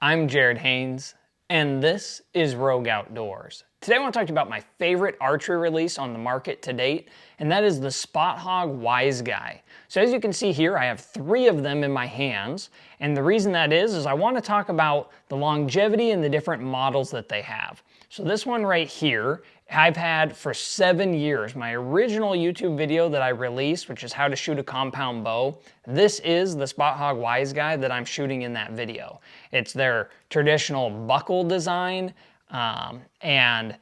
I'm Jared Haynes, and this is Rogue Outdoors. Today I want to talk to you about my favorite archery release on the market to date, and that is the Spot Hogg Wiseguy. So as you can see here, I have 3 of them in my hands, and the reason that is I want to talk about the longevity and the different models that they have. So this one right here, I've had for 7 years. My original YouTube video that I released, which is how to shoot a compound bow, this is the Spot Hogg Wiseguy that I'm shooting in that video. It's their traditional buckle design, and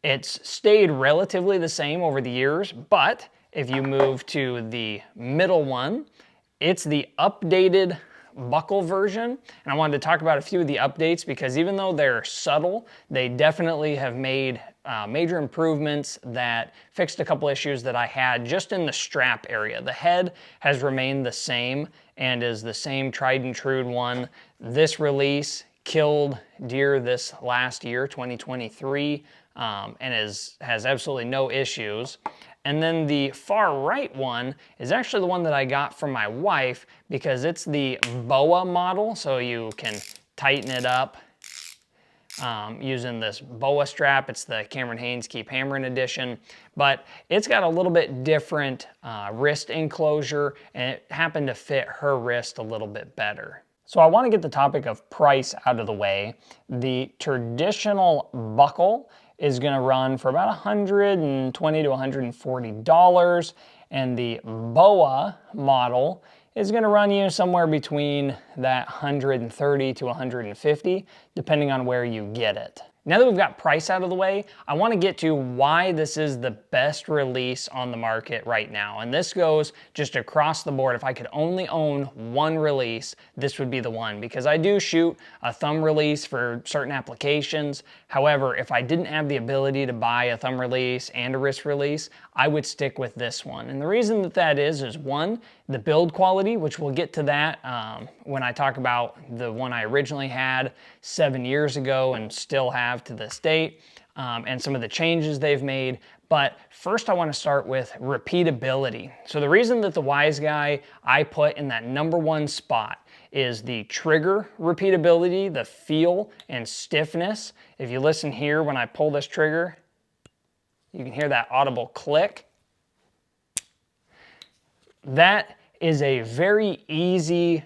it's stayed relatively the same over the years, but if you move to the middle one, it's the updated buckle version, and I wanted to talk about a few of the updates because even though they're subtle, they definitely have made major improvements that fixed a couple issues that I had just in the strap area. The head has remained the same and is the same tried and true one. This release killed deer this last year, 2023, and has absolutely no issues. And then the far right one is actually the one that I got from my wife because it's the BOA model, so you can tighten it up using this BOA strap. It's the Cameron Hanes Keep Hammering edition, but it's got a little bit different wrist enclosure, and it happened to fit her wrist a little bit better. So I want to get the topic of price out of the way. The traditional buckle is going to run for about $120 to $140, and the BOA model is going to run you somewhere between that $130 to $150, depending on where you get it. Now that we've got price out of the way, I want to get to why this is the best release on the market right now. And this goes just across the board. If I could only own one release, this would be the one, because I do shoot a thumb release for certain applications. However, if I didn't have the ability to buy a thumb release and a wrist release, I would stick with this one. And the reason that is one, the build quality, which we'll get to that when I talk about the one I originally had 7 years ago and still have to this date, and some of the changes they've made. But first I want to start with repeatability. So the reason that the Wiseguy I put in that #1 spot is the trigger repeatability, the feel and stiffness. If you listen here when I pull this trigger, you can hear that audible click. That is a very easy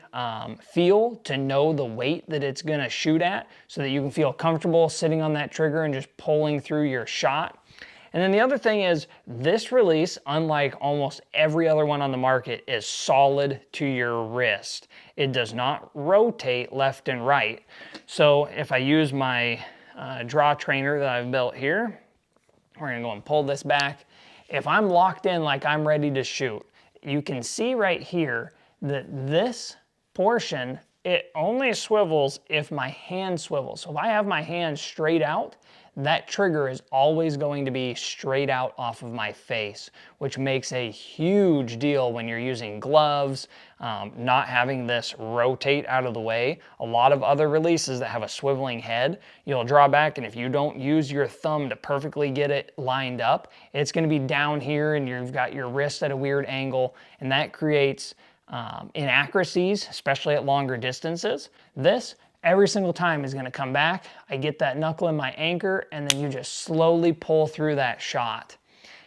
feel to know the weight that it's going to shoot at, so that you can feel comfortable sitting on that trigger and just pulling through your shot. And then the other thing is, this release, unlike almost every other one on the market, is solid to your wrist. It does not rotate left and right. So if I use my draw trainer that I've built here, we're going to go and pull this back. If I'm locked in like I'm ready to shoot, you can see right here that this portion, it only swivels if my hand swivels. So if I have my hand straight out, that trigger is always going to be straight out off of my face, which makes a huge deal when you're using gloves, not having this rotate out of the way. A lot of other releases that have a swiveling head, you'll draw back, and if you don't use your thumb to perfectly get it lined up, it's going to be down here and you've got your wrist at a weird angle, and that creates inaccuracies, especially at longer distances. This, every single time, is going to come back. I get that knuckle in my anchor, and then you just slowly pull through that shot.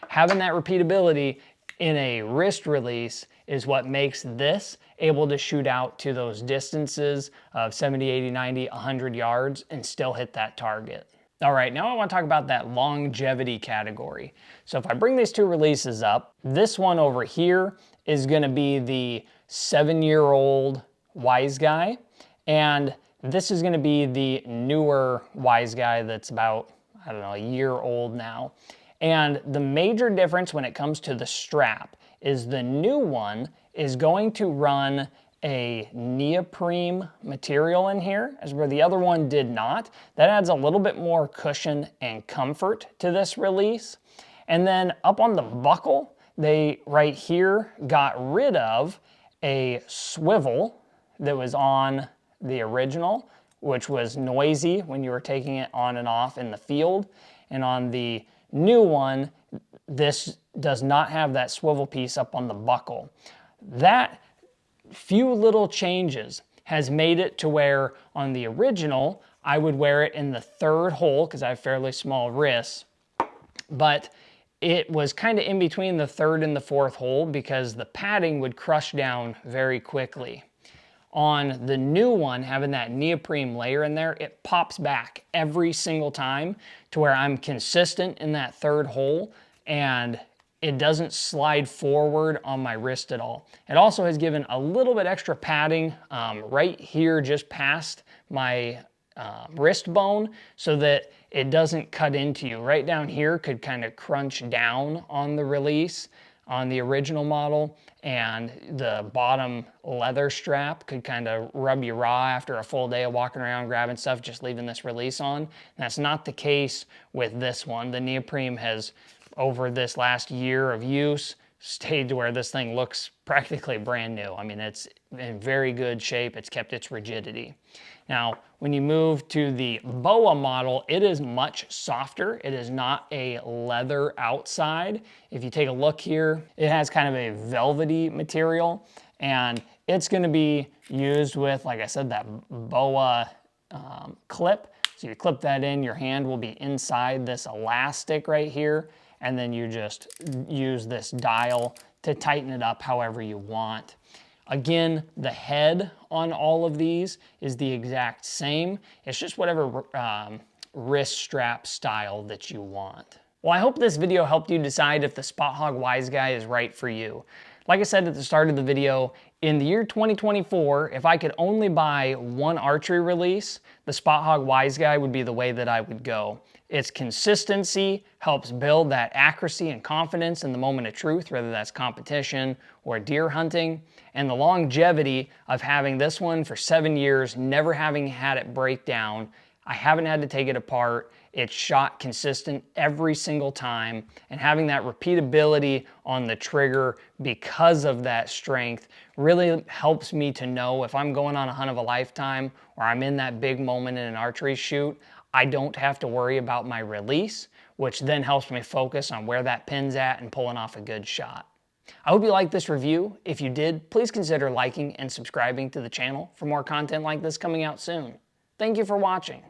Having that repeatability in a wrist release is what makes this able to shoot out to those distances of 70, 80, 90, 100 yards and still hit that target. All right, now I want to talk about that longevity category. So if I bring these 2 releases up, this one over here is going to be the 7-year-old Wiseguy, and this is going to be the newer Wiseguy that's about, I don't know, a year old now. And the major difference when it comes to the strap is the new one is going to run a neoprene material in here, as where the other one did not. That adds a little bit more cushion and comfort to this release. And then up on the buckle, they right here got rid of a swivel that was on the original, which was noisy when you were taking it on and off in the field. And on the new one, this does not have that swivel piece up on the buckle. That few little changes has made it to where on the original, I would wear it in the third hole because I have fairly small wrists, but it was kind of in between the third and the fourth hole because the padding would crush down very quickly. On the new one, having that neoprene layer in there, it pops back every single time to where I'm consistent in that third hole and it doesn't slide forward on my wrist at all. It also has given a little bit extra padding right here just past my wrist bone so that it doesn't cut into you. Right down here could kind of crunch down on the release on the original model, and the bottom leather strap could kind of rub you raw after a full day of walking around grabbing stuff, just leaving this release on. And that's not the case with this one. The neoprene has, over this last year of use, stayed to where this thing looks practically brand new. I mean, it's in very good shape. It's kept its rigidity. Now, when you move to the BOA model, it is much softer. It is not a leather outside. If you take a look here, it has kind of a velvety material, and it's gonna be used with, like I said, that BOA clip. So you clip that in, your hand will be inside this elastic right here, and then you just use this dial to tighten it up however you want. Again, the head on all of these is the exact same. It's just whatever wrist strap style that you want. Well, I hope this video helped you decide if the Spot Hogg Wiseguy is right for you. Like I said at the start of the video, in the year 2024, if I could only buy one archery release, the Spot Hogg Wiseguy would be the way that I would go. Its consistency helps build that accuracy and confidence in the moment of truth, whether that's competition or deer hunting. And the longevity of having this one for 7 years, never having had it break down. I haven't had to take it apart. It's shot consistent every single time, and having that repeatability on the trigger because of that strength really helps me to know if I'm going on a hunt of a lifetime or I'm in that big moment in an archery shoot, I don't have to worry about my release, which then helps me focus on where that pin's at and pulling off a good shot. I hope you liked this review. If you did, please consider liking and subscribing to the channel for more content like this coming out soon. Thank you for watching.